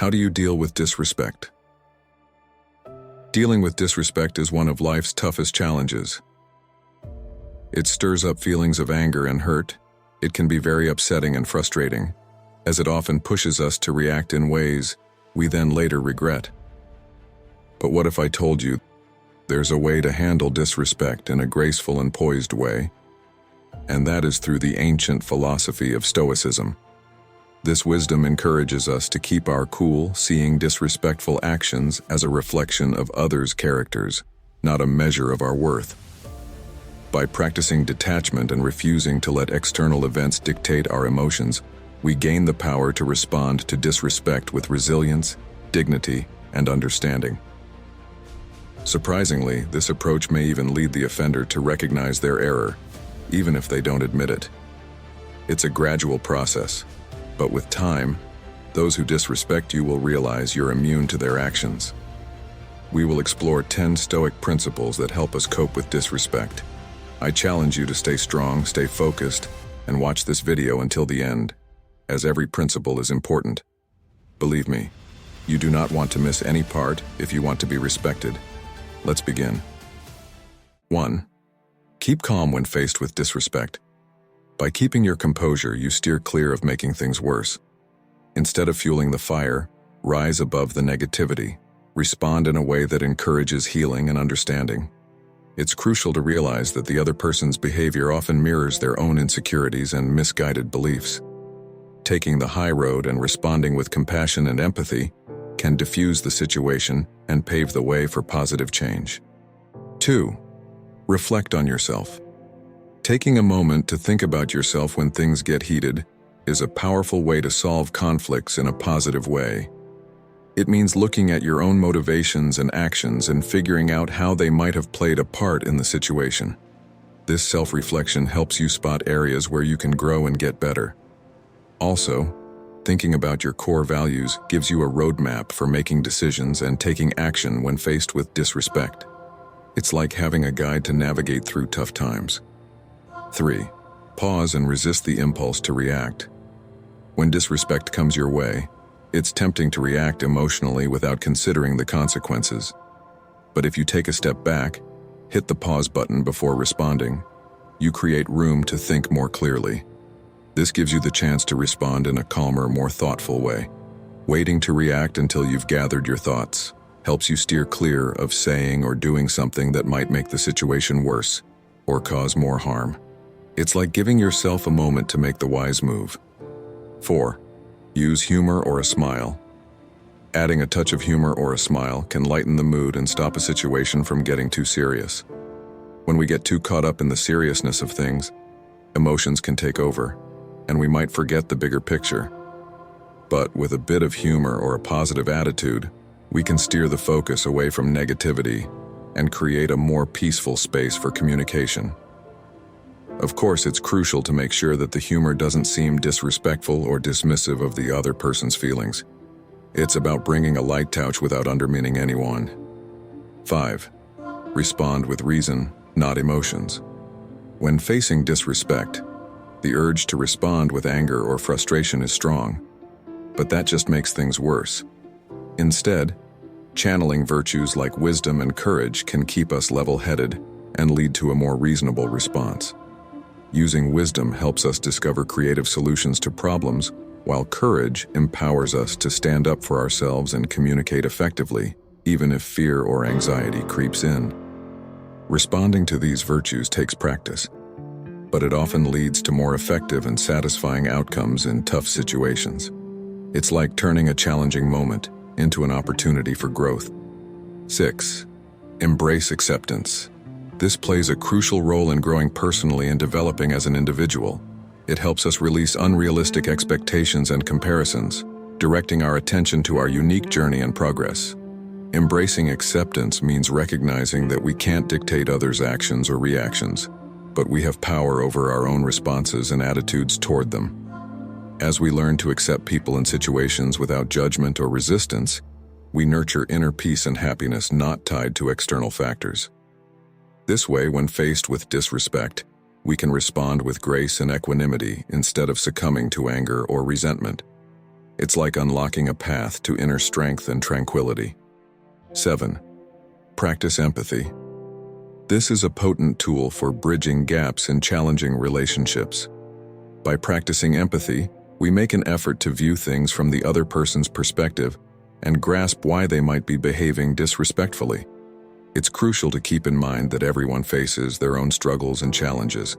How do you deal with disrespect? Dealing with disrespect is one of life's toughest challenges. It stirs up feelings of anger and hurt. It can be very upsetting and frustrating, as it often pushes us to react in ways we then later regret. But what if I told you there's a way to handle disrespect in a graceful and poised way? And that is through the ancient philosophy of Stoicism. This wisdom encourages us to keep our cool, seeing disrespectful actions as a reflection of others' characters, not a measure of our worth. By practicing detachment and refusing to let external events dictate our emotions, we gain the power to respond to disrespect with resilience, dignity, and understanding. Surprisingly, this approach may even lead the offender to recognize their error, even if they don't admit it. It's a gradual process, but with time, those who disrespect you will realize you're immune to their actions. We will explore 10 Stoic principles that help us cope with disrespect. I challenge you to stay strong, stay focused, and watch this video until the end, as every principle is important. Believe me, you do not want to miss any part if you want to be respected. Let's begin. 1. Keep calm when faced with disrespect. By keeping your composure, you steer clear of making things worse. Instead of fueling the fire, rise above the negativity. Respond in a way that encourages healing and understanding. It's crucial to realize that the other person's behavior often mirrors their own insecurities and misguided beliefs. Taking the high road and responding with compassion and empathy can diffuse the situation and pave the way for positive change. 2. Reflect on yourself. Taking a moment to think about yourself when things get heated is a powerful way to solve conflicts in a positive way. It means looking at your own motivations and actions and figuring out how they might have played a part in the situation. This self-reflection helps you spot areas where you can grow and get better. Also, thinking about your core values gives you a roadmap for making decisions and taking action when faced with disrespect. It's like having a guide to navigate through tough times. 3. Pause and resist the impulse to react. When disrespect comes your way, it's tempting to react emotionally without considering the consequences. But if you take a step back, hit the pause button before responding, you create room to think more clearly. This gives you the chance to respond in a calmer, more thoughtful way. Waiting to react until you've gathered your thoughts helps you steer clear of saying or doing something that might make the situation worse or cause more harm. It's like giving yourself a moment to make the wise move. 4. Use humor or a smile. Adding a touch of humor or a smile can lighten the mood and stop a situation from getting too serious. When we get too caught up in the seriousness of things, emotions can take over, and we might forget the bigger picture. But with a bit of humor or a positive attitude, we can steer the focus away from negativity and create a more peaceful space for communication. Of course, it's crucial to make sure that the humor doesn't seem disrespectful or dismissive of the other person's feelings. It's about bringing a light touch without undermining anyone. 5. Respond with reason, not emotions. When facing disrespect, the urge to respond with anger or frustration is strong, but that just makes things worse. Instead, channeling virtues like wisdom and courage can keep us level-headed and lead to a more reasonable response. Using wisdom helps us discover creative solutions to problems, while courage empowers us to stand up for ourselves and communicate effectively, even if fear or anxiety creeps in. Responding to these virtues takes practice, but it often leads to more effective and satisfying outcomes in tough situations. It's like turning a challenging moment into an opportunity for growth. 6. Embrace acceptance. This plays a crucial role in growing personally and developing as an individual. It helps us release unrealistic expectations and comparisons, directing our attention to our unique journey and progress. Embracing acceptance means recognizing that we can't dictate others' actions or reactions, but we have power over our own responses and attitudes toward them. As we learn to accept people and situations without judgment or resistance, we nurture inner peace and happiness not tied to external factors. This way, when faced with disrespect, we can respond with grace and equanimity instead of succumbing to anger or resentment. It's like unlocking a path to inner strength and tranquility. 7. Practice empathy. This is a potent tool for bridging gaps in challenging relationships. By practicing empathy, we make an effort to view things from the other person's perspective and grasp why they might be behaving disrespectfully. It's crucial to keep in mind that everyone faces their own struggles and challenges,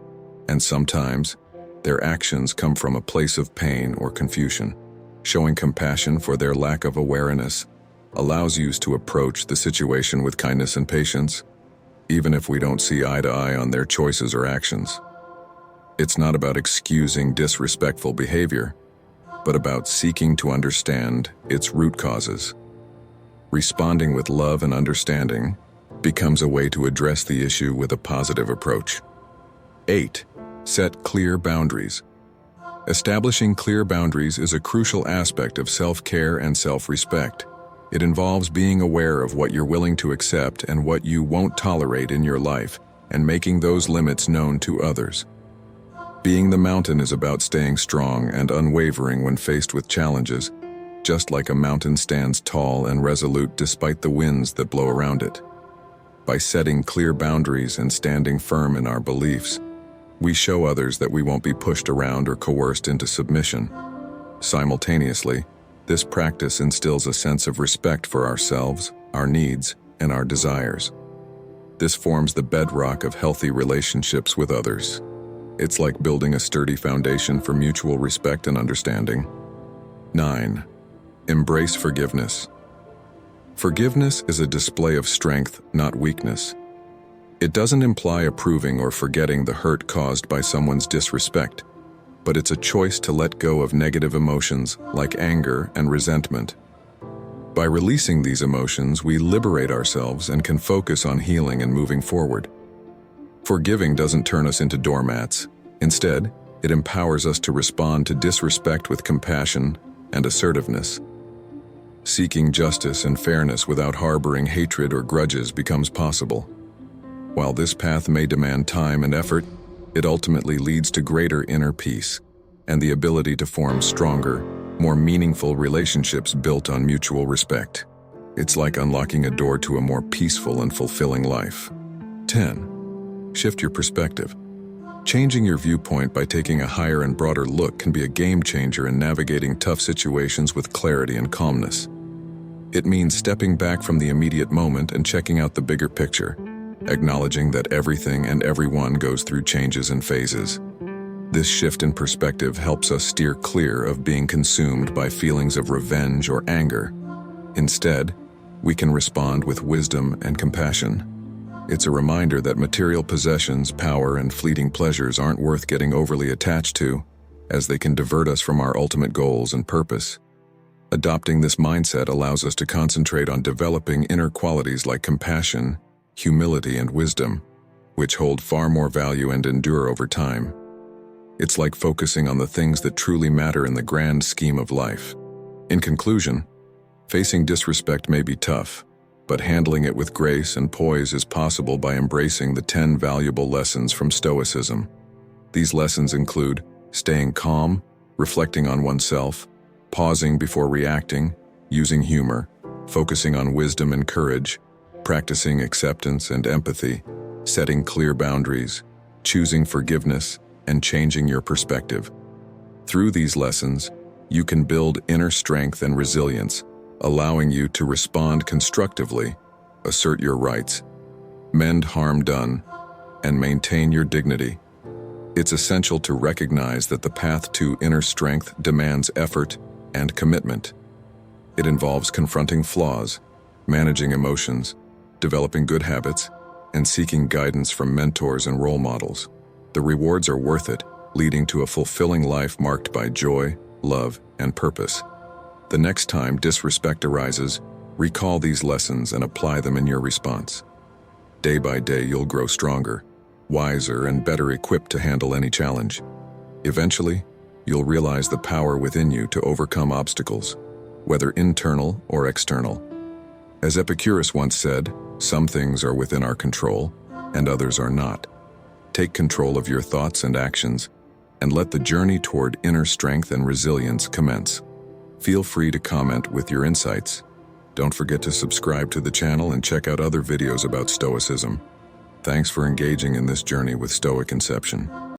and sometimes their actions come from a place of pain or confusion. Showing compassion for their lack of awareness allows you to approach the situation with kindness and patience, even if we don't see eye to eye on their choices or actions. It's not about excusing disrespectful behavior, but about seeking to understand its root causes. Responding with love and understanding becomes a way to address the issue with a positive approach. 8. Set clear boundaries. Establishing clear boundaries is a crucial aspect of self-care and self-respect. It involves being aware of what you're willing to accept and what you won't tolerate in your life, and making those limits known to others. Being the mountain is about staying strong and unwavering when faced with challenges, just like a mountain stands tall and resolute despite the winds that blow around it. By setting clear boundaries and standing firm in our beliefs, we show others that we won't be pushed around or coerced into submission. Simultaneously, this practice instills a sense of respect for ourselves, our needs, and our desires. This forms the bedrock of healthy relationships with others. It's like building a sturdy foundation for mutual respect and understanding. 9. Embrace forgiveness. Forgiveness is a display of strength, not weakness. It doesn't imply approving or forgetting the hurt caused by someone's disrespect, but it's a choice to let go of negative emotions like anger and resentment. By releasing these emotions, we liberate ourselves and can focus on healing and moving forward. Forgiving doesn't turn us into doormats. Instead, it empowers us to respond to disrespect with compassion and assertiveness. Seeking justice and fairness without harboring hatred or grudges becomes possible. While this path may demand time and effort, it ultimately leads to greater inner peace and the ability to form stronger, more meaningful relationships built on mutual respect. It's like unlocking a door to a more peaceful and fulfilling life. 10. Shift your perspective. Changing your viewpoint by taking a higher and broader look can be a game changer in navigating tough situations with clarity and calmness. It means stepping back from the immediate moment and checking out the bigger picture, acknowledging that everything and everyone goes through changes and phases. This shift in perspective helps us steer clear of being consumed by feelings of revenge or anger. Instead, we can respond with wisdom and compassion. It's a reminder that material possessions, power, and fleeting pleasures aren't worth getting overly attached to, as they can divert us from our ultimate goals and purpose. Adopting this mindset allows us to concentrate on developing inner qualities like compassion, humility, and wisdom, which hold far more value and endure over time. It's like focusing on the things that truly matter in the grand scheme of life. In conclusion, facing disrespect may be tough, but handling it with grace and poise is possible by embracing the 10 valuable lessons from Stoicism. These lessons include staying calm, reflecting on oneself, pausing before reacting, using humor, focusing on wisdom and courage, practicing acceptance and empathy, setting clear boundaries, choosing forgiveness, and changing your perspective. Through these lessons, you can build inner strength and resilience, allowing you to respond constructively, assert your rights, mend harm done, and maintain your dignity. It's essential to recognize that the path to inner strength demands effort and commitment. It involves confronting flaws, managing emotions, developing good habits, and seeking guidance from mentors and role models. The rewards are worth it, leading to a fulfilling life marked by joy, love, and purpose. The next time disrespect arises, recall these lessons and apply them in your response. Day by day, you'll grow stronger, wiser, and better equipped to handle any challenge. Eventually, you'll realize the power within you to overcome obstacles, whether internal or external. As Epicurus once said, some things are within our control, and others are not. Take control of your thoughts and actions, and let the journey toward inner strength and resilience commence. Feel free to comment with your insights. Don't forget to subscribe to the channel and check out other videos about Stoicism. Thanks for engaging in this journey with Stoic Inception.